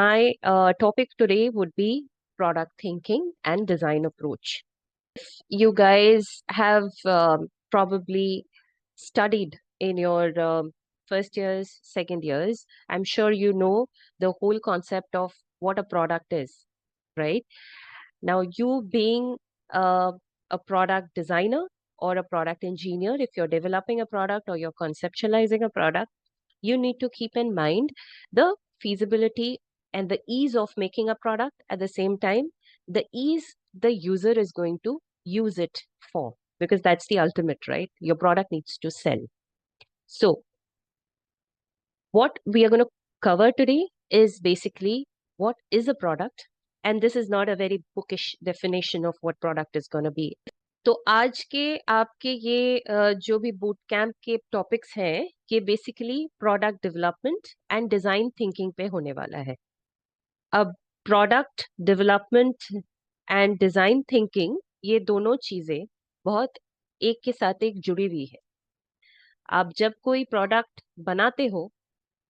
My topic today would be product thinking and design approach. You guys have probably studied in your first years, second years. I'm sure you know the whole concept of what a product is, right? Now, you being uh, a product designer or a product engineer, if you're developing a product or you're conceptualizing a product, you need to keep in mind the feasibility and the ease of making a product. At the same time, the ease the user is going to use it for, because that's the ultimate, right? Your product needs to sell. So what we are going to cover today is basically what is a product, and this is not a very bookish definition of what product is going to be. तो आज के आपके ये जो भी boot camp के topics हैं, ये basically product development and design thinking पे होने वाला है. अब product development and design thinking, ये दोनों चीजें बहुत एक के साथ एक जुड़ी हुई है. आप जब कोई प्रोडक्ट बनाते हो,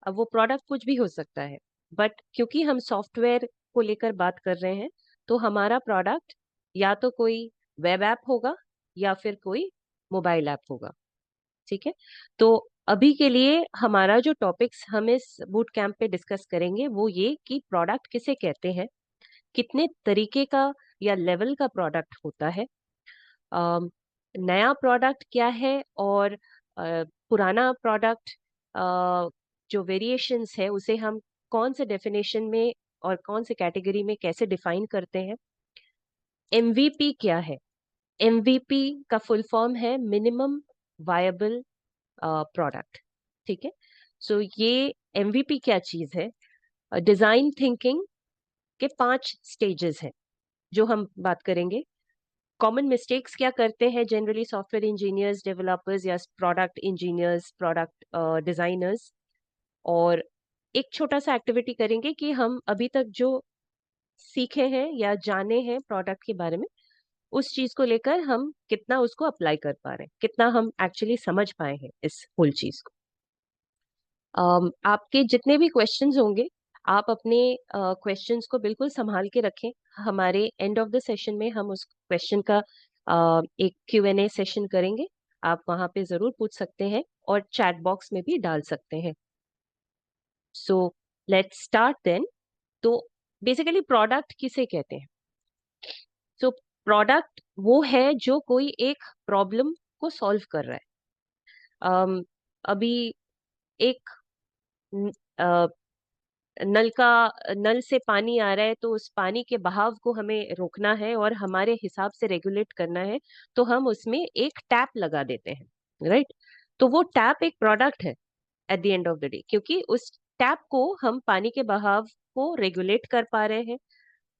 अब वो प्रोडक्ट कुछ भी हो सकता है, बट क्योंकि हम सॉफ्टवेयर को लेकर बात कर रहे हैं, तो हमारा प्रोडक्ट या तो कोई वेब ऐप होगा या फिर कोई मोबाइल ऐप होगा. ठीक है. तो अभी के लिए हमारा जो टॉपिक्स हम इस बूट कैंप पे डिस्कस करेंगे वो ये कि प्रोडक्ट किसे कहते हैं, कितने तरीके का या लेवल का प्रोडक्ट होता है, नया प्रोडक्ट क्या है, और पुराना प्रोडक्ट जो वेरिएशंस है उसे हम कौन से डेफिनेशन में और कौन से कैटेगरी में कैसे डिफाइन करते हैं. एमवीपी क्या है? एमवीपी का फुल फॉर्म है मिनिमम वायबल प्रोडक्ट. ठीक है. सो ये एमवीपी क्या चीज है? डिजाइन थिंकिंग के 5 स्टेजेस हैं जो हम बात करेंगे. कॉमन मिस्टेक्स क्या करते हैं जनरली सॉफ्टवेयर इंजीनियर्स, डेवलपर्स या प्रोडक्ट इंजीनियर्स, प्रोडक्ट डिजाइनर्स, और एक छोटा सा एक्टिविटी करेंगे कि हम अभी तक जो सीखे हैं या जाने हैं प्रोडक्ट के बारे में, उस चीज को लेकर हम कितना उसको अप्लाई कर पा रहे हैं, कितना हम एक्चुअली समझ पाए हैं इस होल चीज को. आपके जितने भी क्वेश्चंस होंगे, आप अपने क्वेश्चंस को बिल्कुल संभाल के रखें. हमारे एंड ऑफ द सेशन में हम उस क्वेश्चन का एक Q&A सेशन करेंगे. आप वहां पे जरूर पूछ सकते हैं और चैट बॉक्स में भी डाल सकते हैं. So let's start then. तो बेसिकली प्रोडक्ट किसे कहते हैं? सो प्रोडक्ट वो है जो कोई एक प्रॉब्लम को सॉल्व कर रहा है. अभी एक नल से पानी आ रहा है, तो उस पानी के बहाव को हमें रोकना है और हमारे हिसाब से रेगुलेट करना है, तो हम उसमें एक टैप लगा देते हैं, राइट? तो वो टैप एक प्रोडक्ट है at the end of the day, क्योंकि उस टैप को हम पानी के बहाव को रेगुलेट कर पा रहे हैं,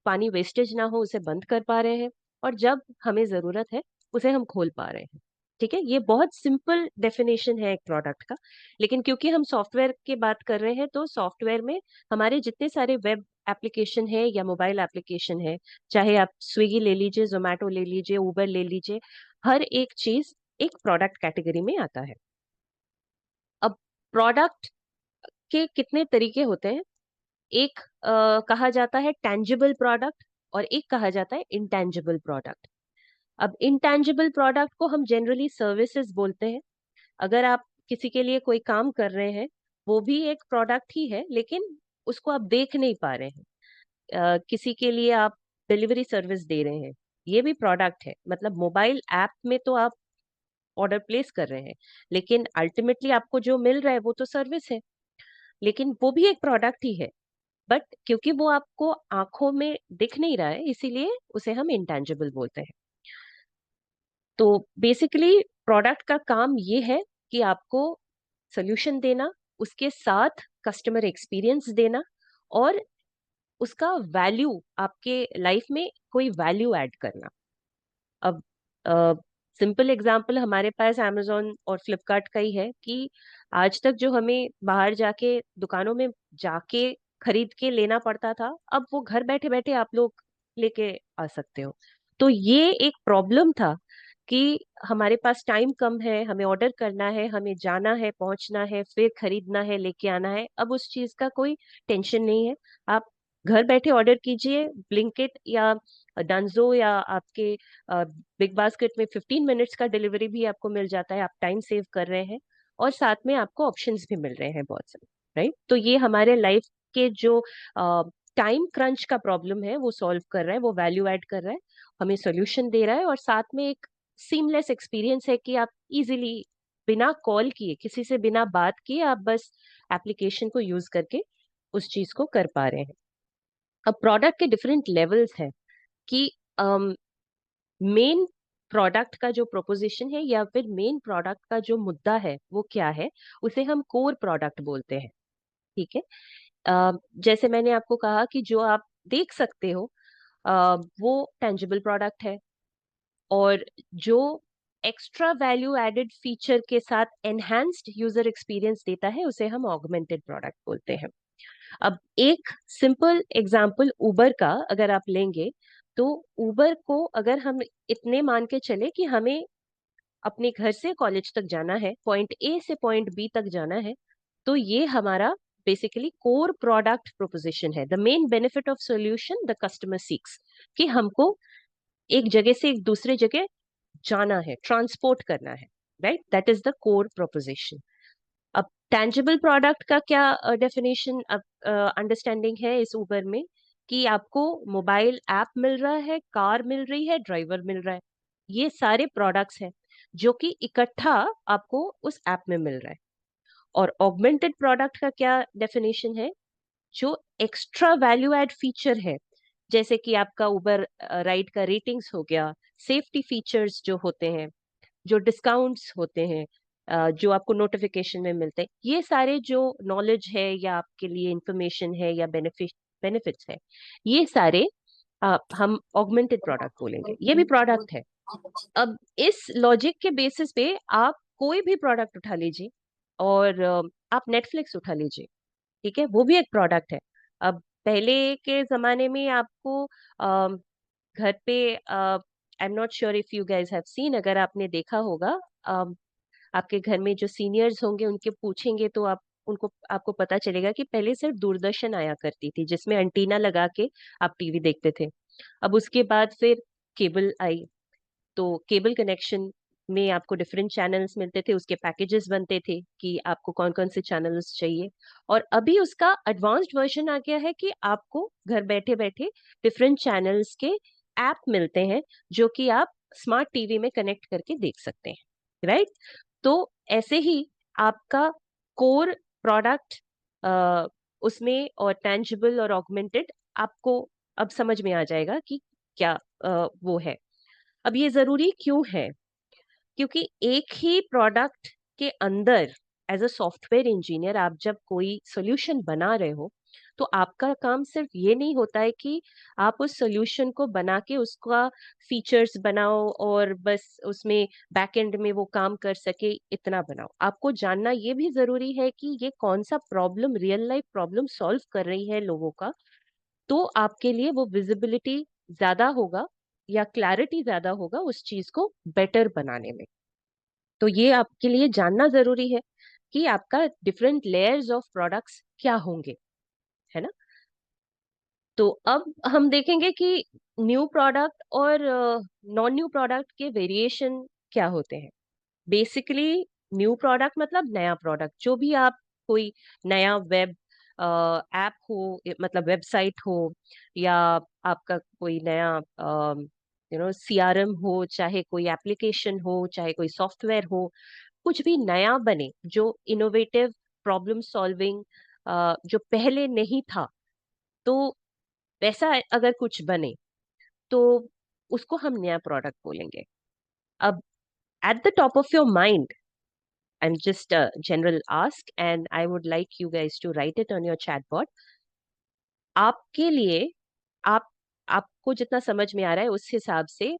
पानी वेस्टेज ना हो उसे बंद कर पा रहे हैं, और जब हमें जरूरत है उसे हम खोल पा रहे हैं. ठीक है. ये बहुत सिंपल डेफिनेशन है एक प्रोडक्ट का. लेकिन क्योंकि हम सॉफ्टवेयर की बात कर रहे हैं, तो सॉफ्टवेयर में हमारे जितने सारे वेब एप्लीकेशन है या मोबाइल एप्लीकेशन है, चाहे आप स्विगी ले लीजिए, जोमेटो ले लीजिए, उबर ले लीजिए, हर एक चीज एक प्रोडक्ट कैटेगरी में आता है. अब प्रोडक्ट के कितने तरीके होते हैं? एक कहा जाता है टेंजिबल प्रोडक्ट और एक कहा जाता है इंटेंजिबल प्रोडक्ट. अब इंटेंजिबल प्रोडक्ट को हम जनरली सर्विसेज बोलते हैं. अगर आप किसी के लिए कोई काम कर रहे हैं, वो भी एक प्रोडक्ट ही है, लेकिन उसको आप देख नहीं पा रहे हैं. किसी के लिए आप डिलीवरी सर्विस दे रहे हैं, ये भी प्रोडक्ट है. मतलब मोबाइल ऐप में तो आप ऑर्डर प्लेस कर रहे हैं, लेकिन अल्टीमेटली आपको जो मिल रहा है वो तो सर्विस है, लेकिन वो भी एक प्रोडक्ट ही है. बट क्योंकि वो आपको आंखों में दिख नहीं रहा है, इसीलिए उसे हम इंटेंजिबल बोलते हैं. तो बेसिकली प्रोडक्ट का काम ये है कि आपको सोल्यूशन देना, उसके साथ कस्टमर एक्सपीरियंस देना, और उसका वैल्यू, आपके लाइफ में कोई वैल्यू ऐड करना. अब सिंपल एग्जांपल हमारे पास अमेजोन और फ्लिपकार्ट का ही है कि आज तक जो हमें बाहर जाके दुकानों में जाके खरीद के लेना पड़ता था, अब वो घर बैठे बैठे आप लोग लेके आ सकते हो. तो ये एक प्रॉब्लम था कि हमारे पास टाइम कम है, हमें ऑर्डर करना है, हमें जाना है, पहुंचना है, फिर खरीदना है, लेके आना है. अब उस चीज का कोई टेंशन नहीं है. आप घर बैठे ऑर्डर कीजिए, ब्लिंकिट या डंजो या आपके बिग बास्केट में 15 मिनट्स का डिलीवरी भी आपको मिल जाता है, आप टाइम सेव कर रहे हैं और साथ में आपको ऑप्शंस भी मिल रहे हैं बहुत सारे, राइट? तो ये हमारे लाइफ के जो टाइम क्रंच का प्रॉब्लम है वो सॉल्व कर रहा है, वो वैल्यू ऐड कर रहा है, हमें सोल्यूशन दे रहा है, और साथ में एक सीमलेस एक्सपीरियंस है कि आप इजीली बिना कॉल किए, किसी से बिना बात किए, आप बस एप्लीकेशन को यूज करके उस चीज को कर पा रहे हैं। अब प्रोडक्ट के डिफरेंट लेवल्स हैं कि मेन प्रोडक्ट का जो प्रोपोजिशन है या फिर मेन प्रोडक्ट का जो मुद्दा है वो क्या है, उसे हम कोर प्रोडक्ट बोलते हैं। ठीक है। जैसे मैंने आपको कहा कि जो आप देख सकते हो वो टेंजिबल प्रोडक्ट है, और जो एक्स्ट्रा वैल्यू एडेड फीचर के साथ एनहांस्ड यूजर एक्सपीरियंस देता है उसे हम ऑगमेंटेड प्रोडक्ट बोलते हैं। अब एक सिंपल एग्जांपल उबर का अगर आप लेंगे, तो उबर को अगर हम इतने मान के चले कि हमें अपने घर से कॉलेज तक जाना है, पॉइंट ए से पॉइंट बी तक जाना है, तो ये हमारा बेसिकली कोर प्रोडक्ट प्रोपोजिशन है। The main benefit of solution the customer seeks, कि हमको एक जगह से एक दूसरे जगह जाना है, ट्रांसपोर्ट करना है, right? That is the core proposition. अब टेंजिबल प्रोडक्ट का क्या डेफिनेशन, अब अंडरस्टैंडिंग है इस उबर में, कि आपको मोबाइल ऐप मिल रहा है, कार मिल रही है, ड्राइवर मिल रहा है, ये सारे प्रोडक्ट्स हैं जो कि इकट्ठा आपको उस ऐप में मिल रहा है। और ऑगमेंटेड प्रोडक्ट का क्या डेफिनेशन है, जो एक्स्ट्रा वैल्यू एड फीचर है, जैसे कि आपका उबर राइड का रेटिंग्स हो गया, सेफ्टी फीचर्स जो होते हैं, जो डिस्काउंट्स होते हैं, जो आपको नोटिफिकेशन में मिलते हैं, ये सारे जो नॉलेज है या आपके लिए इंफॉर्मेशन है या बेनिफिट्स है, ये सारे हम ऑगमेंटेड प्रोडक्ट बोलेंगे, ये भी प्रोडक्ट है। अब इस लॉजिक के बेसिस पे आप कोई भी प्रोडक्ट उठा लीजिए, और आप नेटफ्लिक्स उठा लीजिए, ठीक है, वो भी एक प्रोडक्ट है। अब पहले के जमाने में आपको घर पे, I am not sure if you guys have seen, अगर आपने देखा होगा, आपके घर में जो सीनियर्स होंगे उनके पूछेंगे तो आप उनको आपको पता चलेगा कि पहले सिर्फ दूरदर्शन आया करती थी जिसमें एंटीना लगा के आप टीवी देखते थे। अब उसके बाद फिर केबल आई, तो केबल कनेक्शन में आपको डिफरेंट चैनल्स मिलते थे, उसके पैकेजेस बनते थे कि आपको कौन कौन से चैनल्स चाहिए। और अभी उसका एडवांस्ड वर्जन आ गया है कि आपको घर बैठे बैठे डिफरेंट चैनल्स के ऐप मिलते हैं जो कि आप स्मार्ट टीवी में कनेक्ट करके देख सकते हैं, राइट? तो ऐसे ही आपका कोर प्रोडक्ट उसमें, और टेंजिबल और ऑगमेंटेड, आपको अब समझ में आ जाएगा कि क्या वो है। अब ये जरूरी क्यों है? क्योंकि एक ही प्रोडक्ट के अंदर एज अ सॉफ्टवेयर इंजीनियर आप जब कोई सोल्यूशन बना रहे हो, तो आपका काम सिर्फ ये नहीं होता है कि आप उस सोल्यूशन को बना के उसका फीचर्स बनाओ और बस उसमें बैकएंड में वो काम कर सके, इतना बनाओ। आपको जानना ये भी जरूरी है कि ये कौन सा problem, real life problem solve कर रही है लोगों का, तो आपके लिए वो विजिबिलिटी ज्यादा होगा या क्लैरिटी ज्यादा होगा उस चीज को बेटर बनाने में। तो ये आपके लिए जानना जरूरी है कि आपका डिफरेंट लेयर्स ऑफ प्रोडक्ट्स क्या होंगे, है ना? तो अब हम देखेंगे कि न्यू प्रोडक्ट और नॉन न्यू प्रोडक्ट के वेरिएशन क्या होते हैं। बेसिकली न्यू प्रोडक्ट मतलब नया प्रोडक्ट, जो भी आप कोई नया वेब ऐप हो, मतलब वेबसाइट हो, या आपका कोई नया सीआरएम हो, चाहे कोई एप्लीकेशन हो, चाहे कोई सॉफ्टवेयर हो, कुछ भी नया बने जो इनोवेटिव, प्रॉब्लम सॉल्विंग, जो पहले नहीं था, तो वैसा अगर कुछ बने तो उसको हम नया प्रोडक्ट बोलेंगे। अब at the top of your mind, I'm just a general ask and I would like you guys to write it on your chat board. आपके लिए, आप आपको जितना समझ में आ रहा है उस हिसाब से,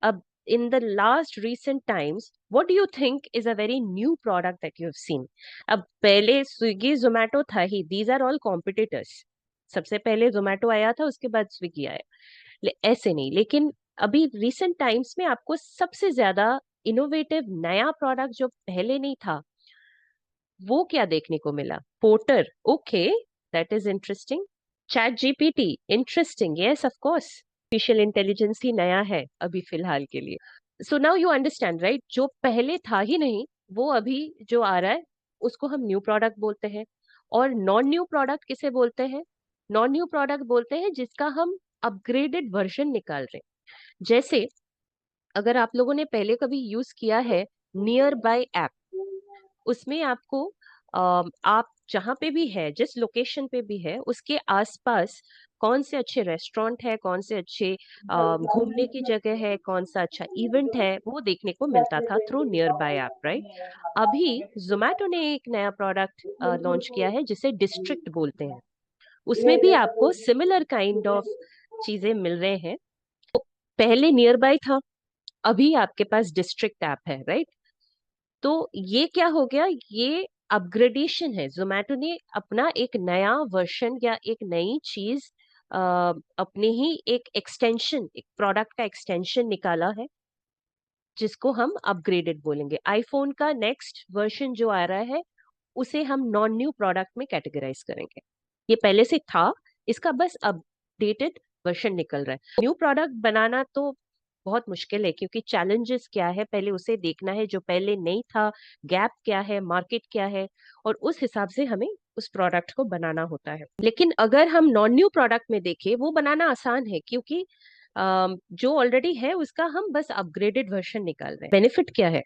अब in the last recent times what do you think is a very new product that you have seen? अब पहले स्विगी जोमेटो था ही, these are all competitors। सबसे पहले जोमेटो आया था, उसके बाद स्विगी आया, ऐसे नहीं, लेकिन अभी रिसेंट टाइम्स में आपको सबसे ज्यादा इनोवेटिव नया प्रोडक्ट जो पहले नहीं था, वो क्या देखने को मिला? Porter, okay, that is interesting. Chat GPT, interesting, yes of course. Artificial intelligence ही नया है अभी फिलहाल के लिए। So now you understand right, जो पहले था ही नहीं वो अभी जो आ रहा है उसको हम न्यू प्रोडक्ट बोलते हैं। और नॉन न्यू प्रोडक्ट किसे बोलते हैं? नॉन न्यू प्रोडक्ट बोलते हैं जिसका हम अपग्रेडेड वर्जन निकाल रहे हैं। जैसे अगर आप लोगों ने पहले कभी यूज किया है नियर बाय ऐप, उसमें आपको आप जहाँ पे भी है, जिस लोकेशन पे भी है, उसके आसपास कौन से अच्छे रेस्टोरेंट है, कौन से अच्छे घूमने की जगह है, कौन सा अच्छा इवेंट है, वो देखने को मिलता था through near by app, right? अभी जोमेटो ने एक नया प्रोडक्ट लॉन्च किया है जिसे डिस्ट्रिक्ट बोलते हैं। उसमें भी आपको सिमिलर काइंड ऑफ चीजें मिल रहे हैं। पहले नियर बाय था, अभी आपके पास डिस्ट्रिक्ट ऐप है, राइट? तो ये क्या हो गया, ये अपग्रेडेशन है। जोमेटो ने अपना एक नया वर्जन या एक नई चीज अपने ही एक एक्सटेंशन, एक प्रोडक्ट का एक्सटेंशन निकाला है जिसको हम अपग्रेडेड बोलेंगे। आईफोन का नेक्स्ट वर्जन जो आ रहा है उसे हम नॉन न्यू प्रोडक्ट में कैटेगराइज करेंगे। ये पहले से था, इसका बस अपडेटेड वर्जन निकल रहा है। न्यू प्रोडक्ट बनाना तो बहुत मुश्किल है, क्योंकि चैलेंजेस क्या है पहले उसे देखना है, जो पहले नहीं था, गैप क्या है, मार्केट क्या है, और उस हिसाब से हमें उस प्रोडक्ट को बनाना होता है। लेकिन अगर हम नॉन न्यू प्रोडक्ट में देखें, वो बनाना आसान है, क्योंकि जो ऑलरेडी है उसका हम बस अपग्रेडेड वर्जन निकाल रहे हैं। बेनिफिट क्या है?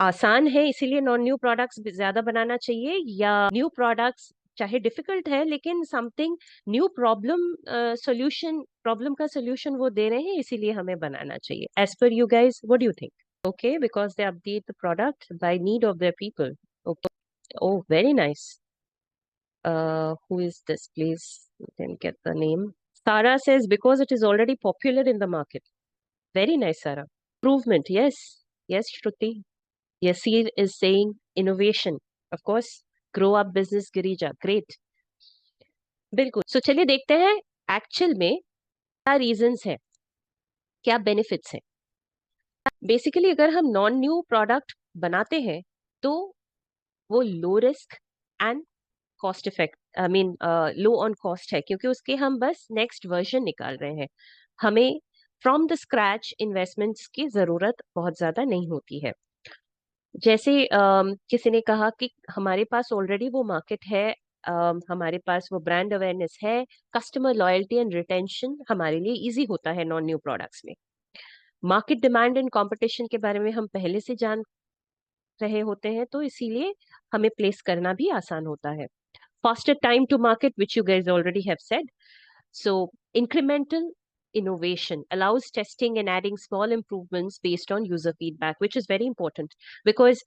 आसान है इसीलिए नॉन न्यू प्रोडक्ट्स ज्यादा बनाना चाहिए, या न्यू प्रोडक्ट्स चाहे डिफिकल्ट है लेकिन something new problem solution, problem का सॉल्यूशन वो दे रहे हैं इसीलिए हमें बनाना चाहिए? As per you guys, what do you think? Okay, because they update the product by need of their people. Okay, oh very nice. Who is this, please? You can get the name. Sarah says because it is already popular in the market. Very nice, Sarah. Improvement, yes. Yes, Shruti. Yasir is saying innovation. Of course, grow up business, Girija. Great. बिल्कुल। सो चलिए देखते हैं actual में क्या reasons है, क्या benefits है। Basically अगर हम नॉन न्यू प्रोडक्ट बनाते हैं तो वो low risk and cost effect, I mean low on cost है, क्योंकि उसके हम बस नेक्स्ट वर्जन निकाल रहे हैं। हमें फ्रॉम द स्क्रैच इन्वेस्टमेंट्स की जरूरत बहुत ज्यादा नहीं होती है। जैसे किसी ने कहा कि हमारे पास ऑलरेडी वो मार्केट है, हमारे पास वो ब्रांड अवेयरनेस है, कस्टमर लॉयल्टी एंड रिटेंशन हमारे लिए इजी होता है नॉन न्यू प्रोडक्ट्स में। मार्केट डिमांड एंड कंपटीशन के बारे में हम पहले से जान रहे होते हैं, तो इसीलिए हमें प्लेस करना भी आसान होता है। Faster time to market, which you guys already have said. So incremental innovation allows testing and adding small improvements based on user feedback, which is very important because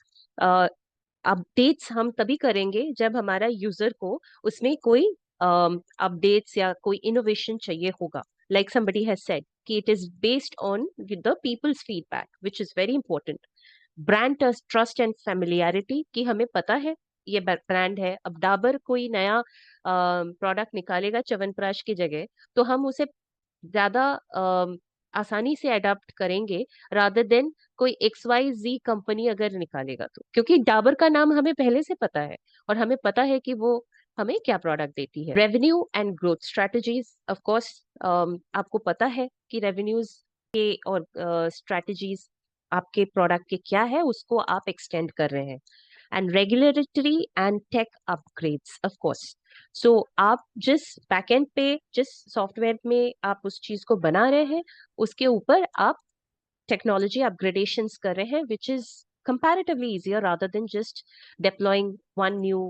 updates हम तभी करेंगे जब हमारा यूजर को उसमें कोई अपडेट्स या कोई इनोवेशन चाहिए होगा। लाइक somebody has said कि it is based on the people's feedback, which is very important. Brand trust and familiarity, कि हमें पता है ये ब्रांड है। अब डाबर कोई नया प्रोडक्ट निकालेगा च्यवनप्राश की जगह, तो हम उसे ज्यादा आसानी से अडाप्ट करेंगे रादर देन कोई एक्स वाई जी कंपनी अगर निकालेगा, तो क्योंकि डाबर का नाम हमें पहले से पता है और हमें पता है कि वो हमें क्या प्रोडक्ट देती है। Revenue and growth strategies, of course आपको पता है कि रेवेन्यूज के और स्ट्रेटजीज आपके प्रोडक्ट के क्या है, उसको आप एक्सटेंड कर रहे हैं। And regulatory and tech upgrades, of course. So आप जिस बैकएंड पे, जिस सॉफ्टवेयर में आप उस चीज को बना रहे हैं, उसके ऊपर आप टेक्नोलॉजी अपग्रेडेशंस कर रहे हैं, which is comparatively easier rather than just deploying one new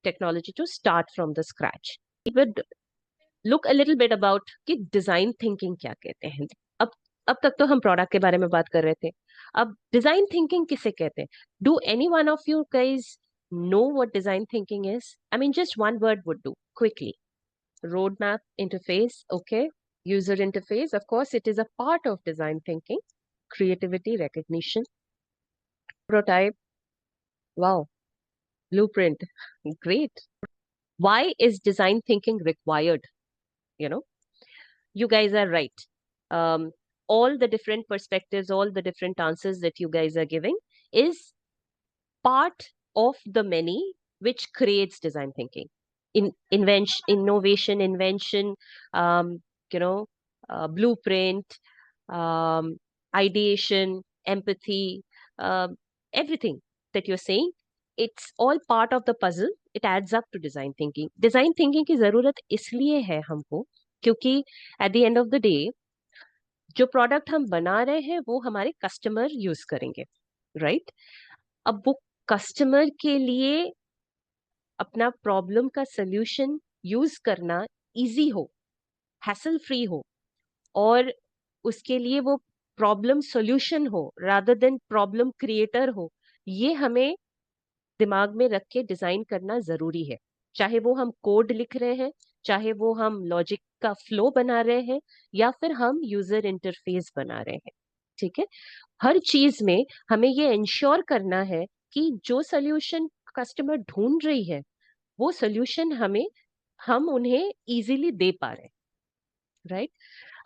technology to start from the scratch. We would look a little bit about कि डिजाइन थिंकिंग क्या कहते हैं। अब अब तक तो हम प्रोडक्ट के बारे में बात कर रहे थे, अब डिजाइन थिंकिंग किसे कहते हैं? Do any one of you guys know what design thinking is? I mean, just one word would do quickly. Roadmap, interface, okay. User interface, of course, it is a part of design thinking. Creativity, recognition, prototype, wow, blueprint, great. Why is design thinking required? You know, you guys are right. Um, all the different perspectives, all the different answers that you guys are giving is part of the many which creates design thinking. innovation, invention, you know, blueprint, ideation, empathy, everything that you're saying, it's all part of the puzzle. It adds up to design thinking. Design thinking की जरूरत इसलिए है हमको क्योंकि at the end of the day जो product हम बना रहे हैं वो हमारे कस्टमर यूज करेंगे, राइट? अब वो कस्टमर के लिए अपना प्रॉब्लम का सल्यूशन यूज करना इजी हो, हैसल फ्री हो, और उसके लिए वो प्रॉब्लम सॉल्यूशन हो रादर देन प्रॉब्लम क्रिएटर हो, ये हमें दिमाग में रख के डिजाइन करना जरूरी है। चाहे वो हम कोड लिख रहे हैं, चाहे वो हम लॉजिक का फ्लो बना रहे हैं, या फिर हम यूजर इंटरफेस बना रहे हैं, ठीक है? हर चीज में हमें ये इंश्योर करना है कि जो सोल्यूशन कस्टमर ढूंढ रही है वो सोल्यूशन हम उन्हें इजीली दे पा रहे हैं, राइट?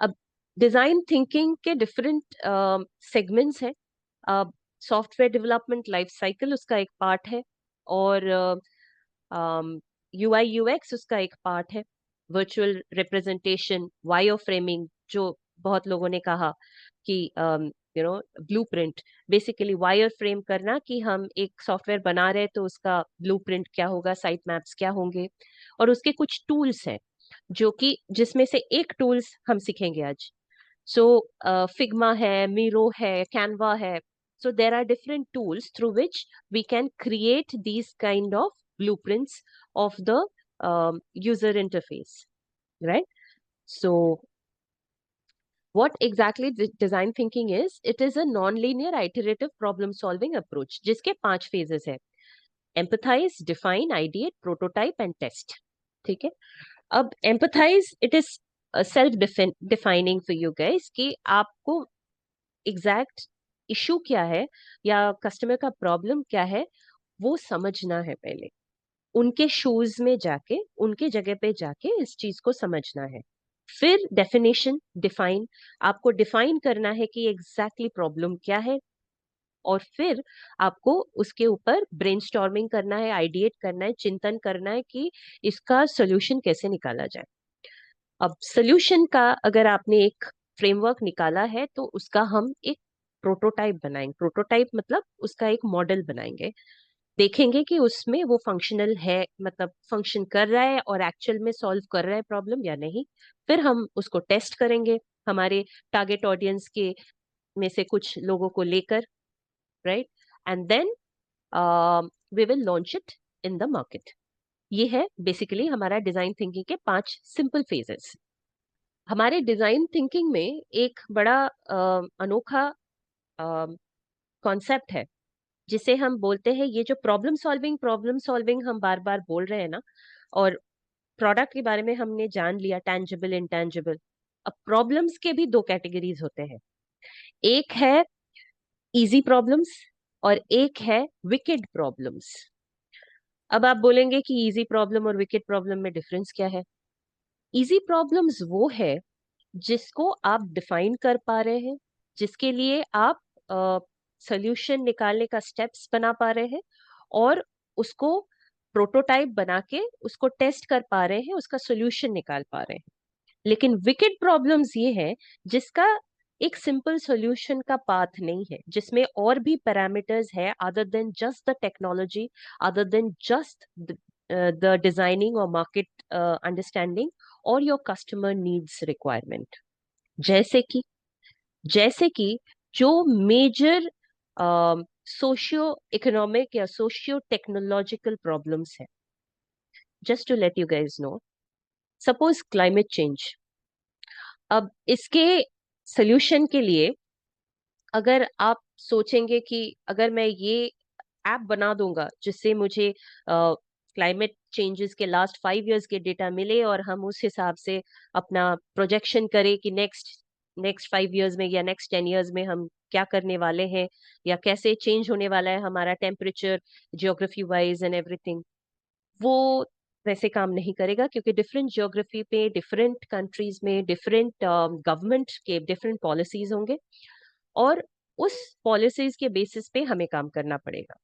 अब डिजाइन थिंकिंग के डिफरेंट सेगमेंट्स हैं। सॉफ्टवेयर डेवलपमेंट लाइफ साइकिल उसका एक पार्ट है, और यूआई यूएक्स उसका एक पार्ट है। वर्चुअल रिप्रेजेंटेशन, वायर फ्रेमिंग, जो बहुत लोगों ने कहा कि ब्लूप्रिंट, बेसिकली वायर फ्रेम करना कि हम एक सॉफ्टवेयर बना रहे हैं तो उसका ब्लूप्रिंट क्या होगा, साइट मैप्स क्या होंगे। और उसके कुछ टूल्स हैं जो कि जिसमें से एक टूल्स हम सीखेंगे आज। सो फिग्मा है, मीरो है, कैनवा है। So there are different tools through which we can create these kind of blueprints of the user interface, right? So what exactly design thinking is? It is a non-linear iterative problem solving approach जिसके 5 phases है: empathize, define, ideate, prototype and test। ठीक है? अब empathize, it is self defining for you guys कि आपको exact issue क्या है या कस्टमर का प्रॉब्लम क्या है वो समझना है पहले। उनके शूज में जाके, उनके जगह पे जाके इस चीज को समझना है। फिर डेफिनेशन, डिफाइन, आपको डिफाइन करना है कि एग्जैक्टली प्रॉब्लम क्या है, और फिर आपको उसके ऊपर ब्रेनस्टॉर्मिंग करना है, आइडिएट करना है, चिंतन करना है कि इसका सोल्यूशन कैसे निकाला जाए। अब सोल्यूशन का अगर आपने एक फ्रेमवर्क निकाला है तो उसका हम एक प्रोटोटाइप बनाएंगे। प्रोटोटाइप मतलब उसका एक मॉडल बनाएंगे, देखेंगे कि उसमें वो फंक्शनल है, मतलब फंक्शन कर रहा है और एक्चुअल में सॉल्व कर रहा है प्रॉब्लम या नहीं। फिर हम उसको टेस्ट करेंगे हमारे टारगेट ऑडियंस के में से कुछ लोगों को लेकर, right? And then we will launch it in the market. ये है बेसिकली हमारा डिजाइन थिंकिंग के 5 सिंपल फेजेस। हमारे डिजाइन थिंकिंग में एक बड़ा अनोखा कॉन्सेप्ट है जिसे हम बोलते हैं, ये जो प्रॉब्लम सॉल्विंग हम बार बार बोल रहे हैं ना, और प्रोडक्ट के बारे में हमने जान लिया टेंजिबल इंटेंजिबल। अब प्रॉब्लम्स के भी 2 कैटेगरीज होते हैं। एक है इजी प्रॉब्लम्स और एक है विकेड प्रॉब्लम्स। अब आप बोलेंगे कि इजी प्रॉब्लम और विकेड प्रॉब्लम में डिफरेंस क्या है? इजी प्रॉब्लम्स वो है जिसको आप डिफाइन कर पा रहे हैं, जिसके लिए आप सोल्यूशन निकालने का स्टेप्स बना पा रहे हैं, और उसको प्रोटोटाइप बना के उसको टेस्ट कर पा रहे हैं, उसका सोल्यूशन निकाल पा रहे हैं। लेकिन विकेड प्रॉब्लम्स ये है जिसका एक सिंपल सॉल्यूशन का पाथ नहीं है, जिसमें और भी पैरामीटर्स है other than just the technology, other than just the designing और मार्केट अंडरस्टैंडिंग और योर कस्टमर नीड्स रिक्वायरमेंट। जैसे कि जैसे कि जो मेजर सोशियो इकोनॉमिक या सोशियो टेक्नोलॉजिकल प्रॉब्लम्स है, just to let you guys know, suppose climate change. अब इसके सोल्यूशन के लिए अगर आप सोचेंगे कि अगर मैं ये ऐप बना दूंगा जिससे मुझे क्लाइमेट चेंजेस के लास्ट 5 इयर्स के डेटा मिले और हम उस हिसाब से अपना प्रोजेक्शन करें कि नेक्स्ट नेक्स्ट 5 इयर्स में या नेक्स्ट 10 इयर्स में हम क्या करने वाले हैं, या कैसे चेंज होने वाला है हमारा temperature, geography wise and everything, वो वैसे काम नहीं करेगा, क्योंकि डिफरेंट जियोग्राफी पे, डिफरेंट कंट्रीज में डिफरेंट गवर्नमेंट के डिफरेंट पॉलिसीज होंगे, और उस पॉलिसीज के बेसिस पे हमें काम करना पड़ेगा।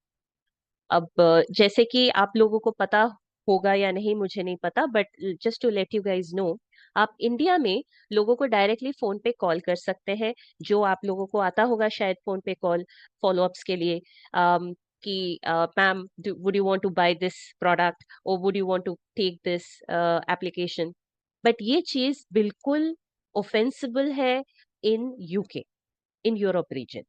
अब जैसे कि आप लोगों को पता होगा या नहीं मुझे नहीं पता, but just to let you guys know, आप इंडिया में लोगों को डायरेक्टली फोन पे कॉल कर सकते हैं, जो आप लोगों को आता होगा शायद फोन पे कॉल फॉलो अप्स के लिए, कि ma'am would you want to buy this product और would you want to take this application. But ये चीज बिल्कुल ऑफेंसिबल है in UK, in Europe region,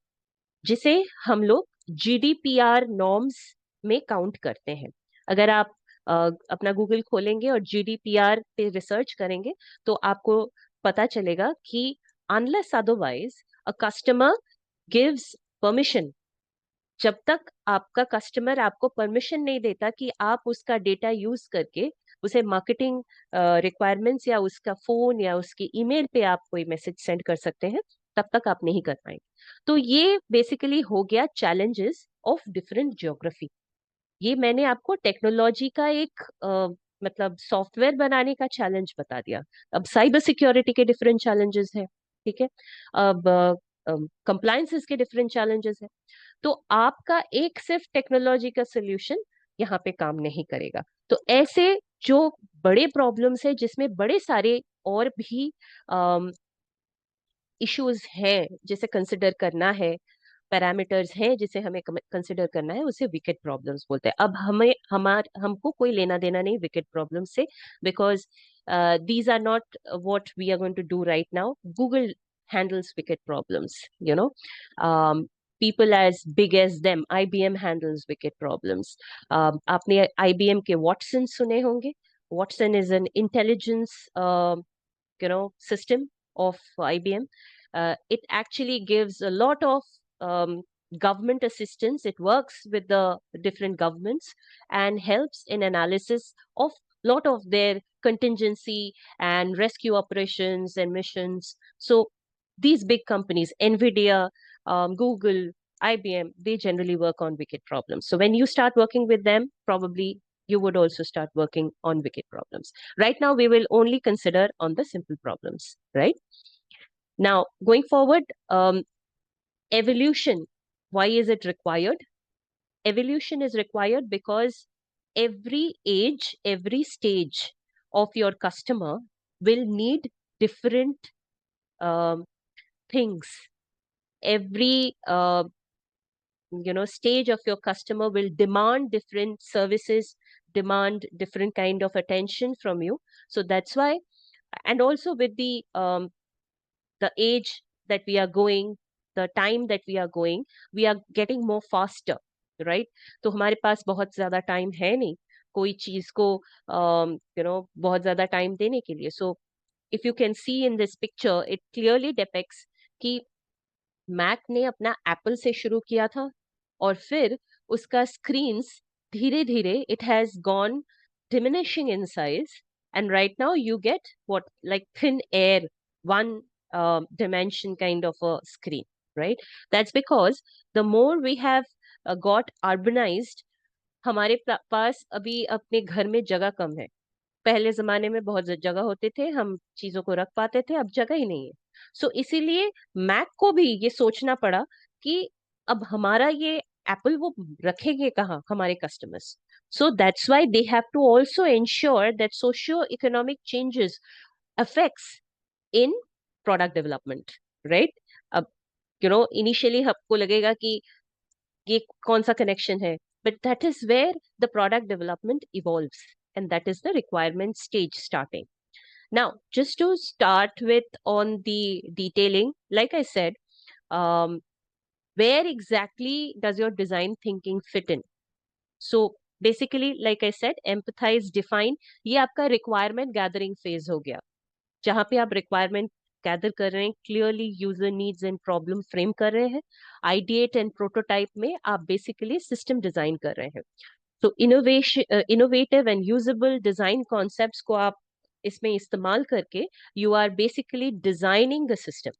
जिसे हम लोग जीडीपीआर नॉर्म्स में काउंट करते हैं। अगर आप अपना गूगल खोलेंगे और जीडीपीआर पे रिसर्च करेंगे तो आपको पता चलेगा कि unless otherwise a customer gives permission, जब तक आपका कस्टमर आपको परमिशन नहीं देता कि आप उसका डेटा यूज करके उसे मार्केटिंग रिक्वायरमेंट्स या उसका फोन या उसकी ईमेल पे आप कोई मैसेज सेंड कर सकते हैं, तब तक आप नहीं कर पाएंगे। तो ये बेसिकली हो गया चैलेंजेस ऑफ डिफरेंट ज्योग्राफी। ये मैंने आपको टेक्नोलॉजी का एक मतलब सॉफ्टवेयर बनाने का चैलेंज बता दिया। अब साइबर सिक्योरिटी के डिफरेंट चैलेंजेस हैं, ठीक है। अब कंप्लायंसेस के डिफरेंट चैलेंजेस हैं। तो आपका एक सिर्फ टेक्नोलॉजी का सोल्यूशन यहाँ पे काम नहीं करेगा। तो ऐसे जो बड़े प्रॉब्लम्स है जिसमें बड़े सारे और भी इश्यूज हैं जिसे कंसिडर करना है, पैरामीटर्स हैं जिसे हमें कंसिडर करना है, उसे विकेट प्रॉब्लम्स बोलते हैं। अब हमें हमको कोई लेना देना नहीं विकेट प्रॉब्लम से, because these are not what we are going to do right now. Google handles wicked problems, you know, people as big as them, IBM handles wicked problems. आपने IBM के Watson सुने होंगे। Watson is an intelligence system of IBM. It actually gives a lot of government assistance. It works with the different governments and helps in analysis of lot of their contingency and rescue operations and missions. So these big companies, Nvidia, Google, IBM, they generally work on wicked problems. So when you start working with them, probably you would also start working on wicked problems. Right now, we will only consider on the simple problems, right? Now, going forward, evolution. Why is it required? Evolution is required because every age, every stage of your customer will need different um, things. Every stage of your customer will demand different services, demand different kind of attention from you. So that's why, and also with the age that we are going, the time that we are getting more faster, right? तो हमारे पास बहुत ज्यादा time है नहीं कोई चीज को बहुत ज्यादा टाइम देने के लिए। So if you can see in this picture, it clearly depicts कि मैक ने अपना एप्पल से शुरू किया था और फिर उसका स्क्रीन्स धीरे धीरे it has gone diminishing in size, and right now you get what, like thin air, one dimension kind of a screen, right? That's because the more we have got urbanized, हमारे पास अभी अपने घर में जगह कम है। पहले जमाने में बहुत जगह होते थे, हम चीजों को रख पाते थे, अब जगह ही नहीं है। सो इसीलिए मैक को भी ये सोचना पड़ा कि अब हमारा ये एप्पल वो रखेंगे कहाँ हमारे customers. So that's why they have to also ensure that socio economic changes affects in product development, right? अब इनिशियली आपको लगेगा कि ये कौन सा कनेक्शन है, but that is where the product development evolves, and that is the requirement stage starting. Now, just to start with on the detailing, like I said, um, where exactly does your design thinking fit in? So basically, like I said, empathize, define, ये आपका requirement gathering phase हो गया, जहां पे आप requirement gather कर रहे हैं, clearly user needs and problem frame कर रहे हैं। आइडिएट एंड प्रोटोटाइप में आप बेसिकली सिस्टम डिजाइन कर रहे हैं। तो innovative and usable design concepts को आप इसमें इस्तेमाल करके you are basically designing the system,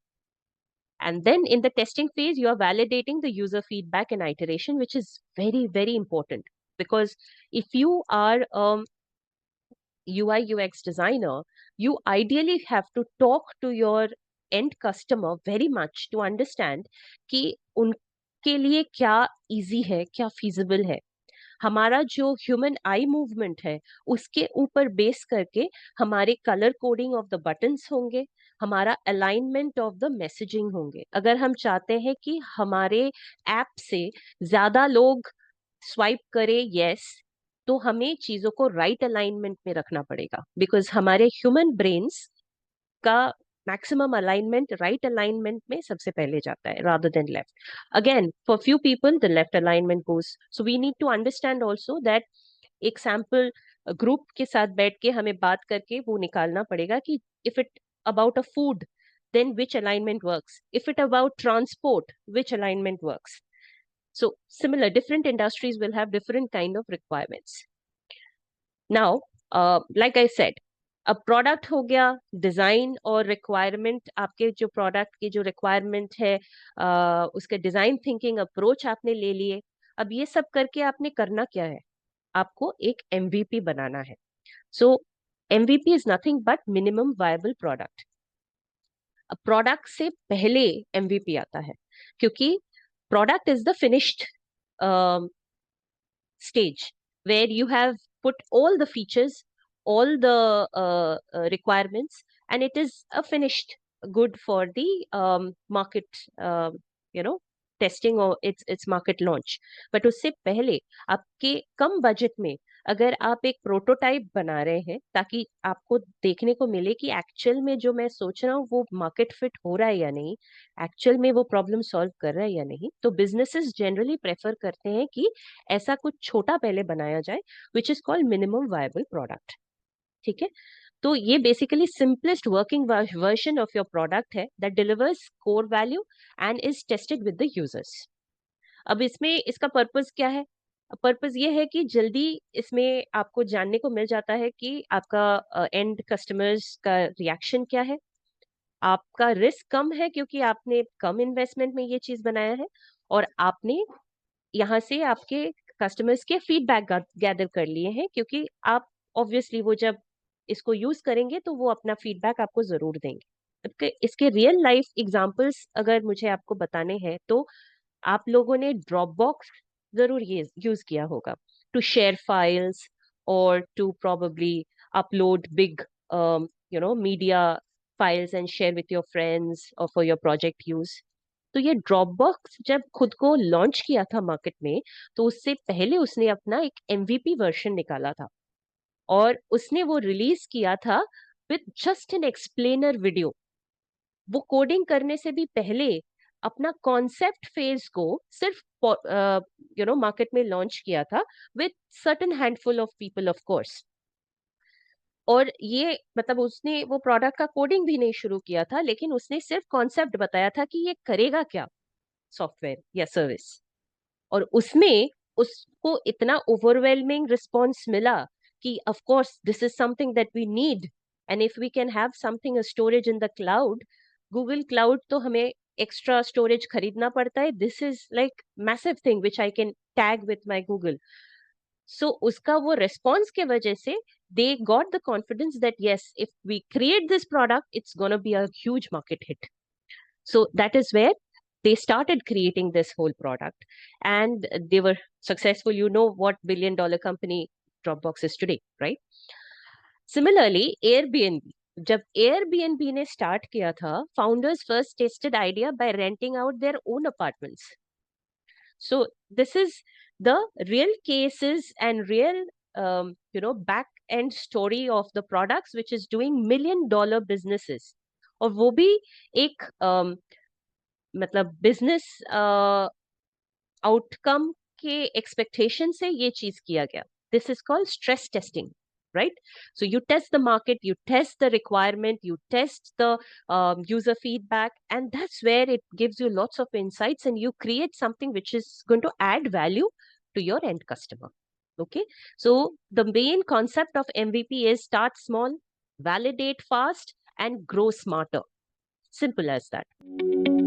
and then in the testing phase you are validating the user feedback and iteration, which is very very important, because if you are UI UX designer, you ideally have to talk to your end customer very much to understand कि उनके लिए क्या easy है, क्या feasible है। हमारा जो human eye movement है उसके ऊपर बेस करके हमारे colour coding of the buttons होंगे, हमारा अलाइनमेंट ऑफ द मैसेजिंग होंगे। अगर हम चाहते हैं कि हमारे ऐप से ज्यादा लोग स्वाइप करें यस, तो हमें चीजों को राइट अलाइनमेंट में रखना पड़ेगा, बिकॉज हमारे ह्यूमन ब्रेन्स का मैक्सिमम अलाइनमेंट राइट अलाइनमेंट में सबसे पहले जाता है rather than left. Again, for few people the left alignment goes, so we need to understand also that एक सैंपल ग्रुप के साथ बैठ के हमें बात करके वो निकालना पड़ेगा कि if it about a food then which alignment works, if it about transport which alignment works. So similar, different industries will have different kind of requirements. Now, like I said, अब प्रोडक्ट हो गया, design और requirement, आपके जो product की जो requirement है उसके डिजाइन थिंकिंग अप्रोच आपने ले लिए। अब ये सब करके आपने करना क्या है, आपको एक एमवीपी बनाना है। So MVP is nothing but minimum viable product. अब प्रोडक्ट से पहले एमवीपी आता है, क्योंकि product is the finished stage where you have put all the features, all the requirements, and it is a finished good for the market, you know, testing or its market launch. But उससे पहले आपके कम budget में अगर आप एक prototype बना रहे हैं ताकि आपको देखने को मिले कि एक्चुअल में जो मैं सोच रहा हूँ वो मार्केट फिट हो रहा है या नहीं, एक्चुअल में वो प्रॉब्लम सॉल्व कर रहा है या नहीं, तो बिजनेसेस जनरली प्रेफर करते हैं कि ऐसा कुछ छोटा पहले बनाया जाए, which is called minimum viable product. ठीक है, तो ये basically simplest working version of your product है that delivers core value and is tested with the users. अब इसमें इसका पर्पस क्या है? पर्पस ये है कि जल्दी इसमें आपको जानने को मिल जाता है कि आपका एंड कस्टमर्स का रिएक्शन क्या है, आपका रिस्क कम है क्योंकि आपने कम इन्वेस्टमेंट में ये चीज बनाया है, और आपने यहाँ से आपके कस्टमर्स के फीडबैक गैदर कर लिए हैं, क्योंकि आप ऑब्वियसली वो जब इसको यूज करेंगे तो वो अपना फीडबैक आपको जरूर देंगे। इसके रियल लाइफ एग्जांपल्स अगर मुझे आपको बताने हैं तो आप लोगों ने ड्रॉप बॉक्स जरूर ये यूज किया होगा टू शेयर फाइल्स और to probably upload big media files and share with your friends और फॉर योर प्रोजेक्ट यूज। तो ये ड्रॉपबॉक्स जब खुद को लॉन्च किया था मार्केट में, तो उससे पहले उसने अपना एक एमवीपी वर्जन निकाला था, और उसने वो रिलीज किया था with just an explainer video. वो कोडिंग करने से भी पहले अपना कॉन्सेप्ट फेज को सिर्फ मार्केट में लॉन्च किया था with certain handful of people of course. और ये मतलब उसने वो प्रोडक्ट का कोडिंग भी नहीं शुरू किया था, लेकिन उसने सिर्फ कॉन्सेप्ट बताया था कि ये करेगा क्या सॉफ्टवेयर या सर्विस। और उसमें उसको इतना ओवरवेलमिंग रिस्पॉन्स मिला कि of course this is something that we need, and if we can have something storage in the cloud, Google cloud तो हमें एक्स्ट्रा स्टोरेज खरीदना पड़ता है, this is like massive thing which I can tag with my Google. So उसका वो response के वजह से they got the confidence that yes, if we create this product it's going to be a huge market hit. So that is where they started creating this whole product, and they were successful. You know what billion-dollar company Dropbox is today, right? Similarly, Airbnb, जब Airbnb ने start किया था, founders first tested idea by renting out their own apartments. So this is the real cases and real back end story of the products which is doing $1 million businesses. और वो भी एक मतलब business outcome के expectation से ये चीज किया गया। This is called stress testing, right? So you test the market, you test the requirement, you test the user feedback, and that's where it gives you lots of insights and you create something which is going to add value to your end customer. Okay, so the main concept of MVP is start small, validate fast, and grow smarter. Simple as that.